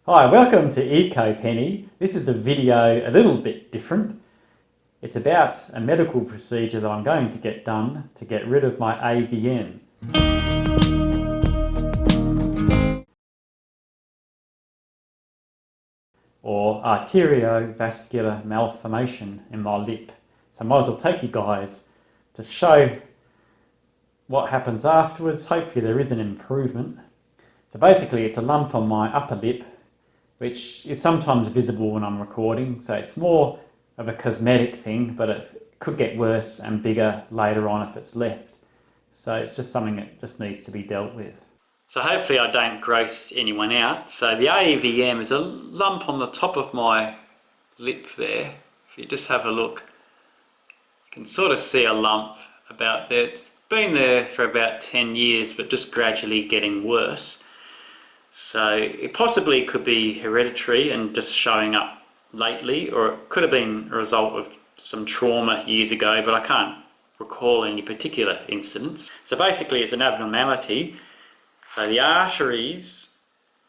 Hi, welcome to ecopenny. This is a video a little bit different. It's about a medical procedure that I'm going to get done to get rid of my AVM. Or arteriovascular malformation in my lip. So I might as well take you guys to show what happens afterwards. Hopefully there is an improvement. So basically it's a lump on my upper lip, which is sometimes visible when I'm recording, so it's more of a cosmetic thing, but it could get worse and bigger later on if it's left. So it's just something that just needs to be dealt with. So hopefully I don't gross anyone out. So the AVM is a lump on the top of my lip there. If you just have a look, you can sort of see a lump about there. It's been there for about 10 years, but just gradually getting worse. So it possibly could be hereditary and just showing up lately, or it could have been a result of some trauma years ago, but I can't recall any particular incidents. So basically it's an abnormality. So the arteries,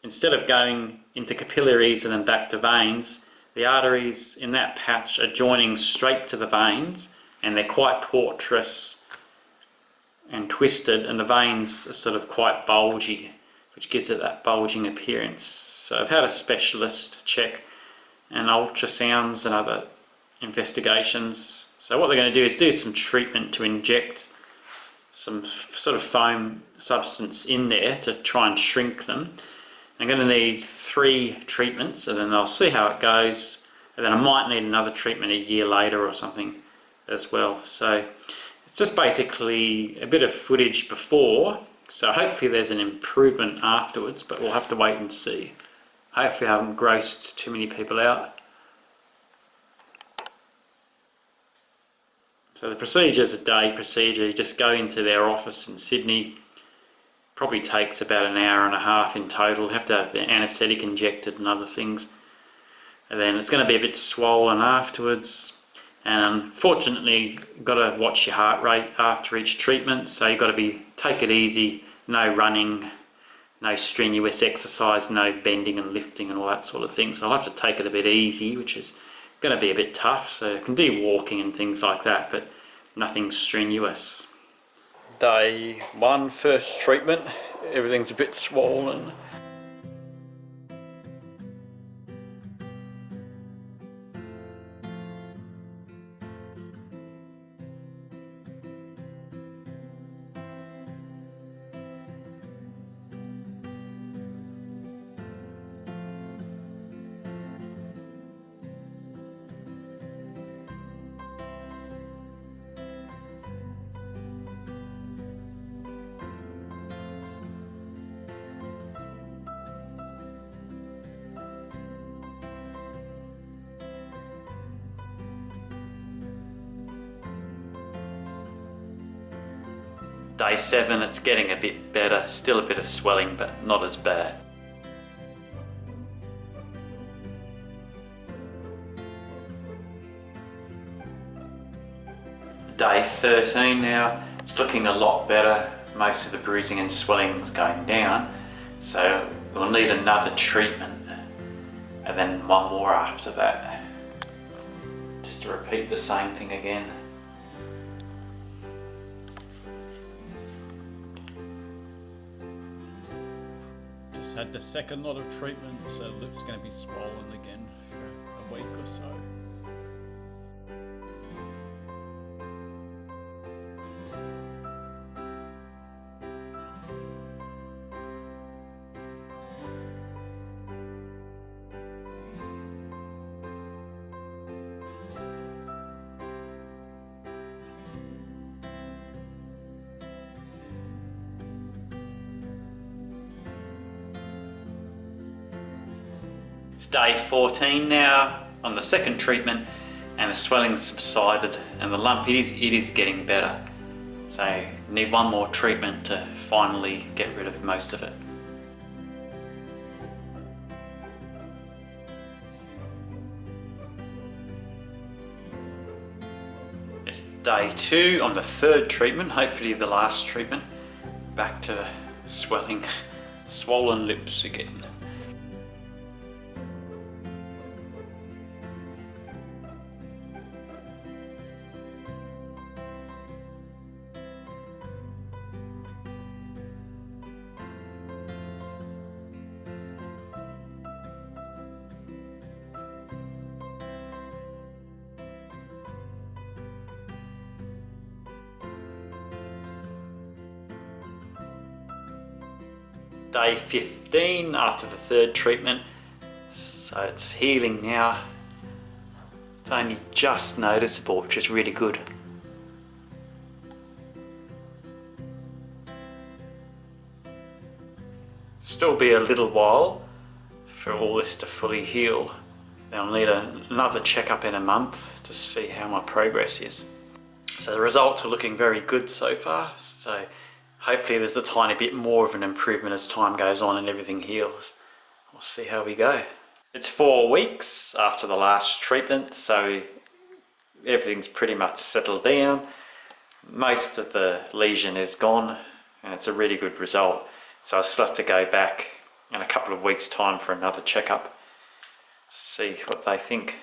instead of going into capillaries and then back to veins, the arteries in that patch are joining straight to the veins, and they're quite tortuous and twisted, and the veins are sort of quite bulgy, which gives it that bulging appearance. So I've had a specialist check and ultrasounds and other investigations. So what they're going to do is do some treatment to inject some sort of foam substance in there to try and shrink them. I'm going to need 3 treatments, and then I'll see how it goes, and then I might need another treatment a year later or something as well. So it's just basically a bit of footage before. So hopefully there's an improvement afterwards, but we'll have to wait and see. Hopefully I haven't grossed too many people out. So the procedure is a day procedure. You just go into their office in Sydney. Probably takes about an hour and a half in total. You have to have anaesthetic injected and other things. And then it's going to be a bit swollen afterwards. And unfortunately, you've got to watch your heart rate after each treatment. So you've got to take it easy, no running, no strenuous exercise, no bending and lifting and all that sort of thing. So I'll have to take it a bit easy, which is going to be a bit tough. So I can do walking and things like that, but nothing strenuous. Day 1, first treatment. Everything's a bit swollen. Day 7, it's getting a bit better, still a bit of swelling, but not as bad. Day 13 now, it's looking a lot better. Most of the bruising and swelling is going down, so we'll need another treatment, and then one more after that. Just to repeat the same thing again. Had the second lot of treatment, so the lip's going to be swollen again for a week or so. It's day 14 now on the second treatment, and the swelling's subsided, and the lump it is getting better. So need one more treatment to finally get rid of most of it. It's day 2 on the third treatment, hopefully the last treatment. Back to swelling, swollen lips again. day 15 after the third treatment, so it's healing now. It's only just noticeable, which is really good. Still be a little while for all this to fully heal. Then I'll need another checkup in a month to see how my progress is. So the results are looking very good so far, so hopefully there's a tiny bit more of an improvement as time goes on and everything heals. We'll see how we go. It's 4 weeks after the last treatment, so everything's pretty much settled down. Most of the lesion is gone and it's a really good result. So I still have to go back in a couple of weeks' time for another checkup to see what they think.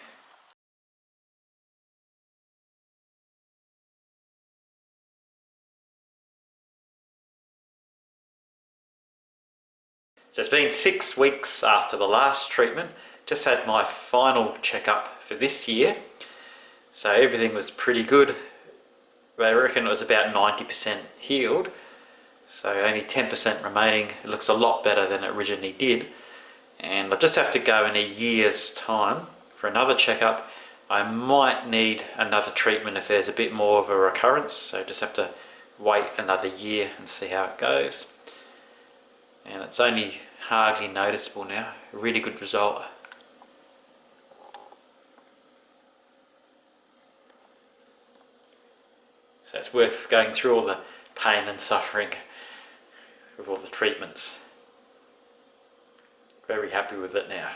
So it's been 6 weeks after the last treatment. Just had my final checkup for this year. So everything was pretty good. They reckon it was about 90% healed. So only 10% remaining. It looks a lot better than it originally did. And I just have to go in a year's time for another checkup. I might need another treatment if there's a bit more of a recurrence. So just have to wait another year and see how it goes. And it's only hardly noticeable now. A really good result. So it's worth going through all the pain and suffering of all the treatments. Very happy with it now.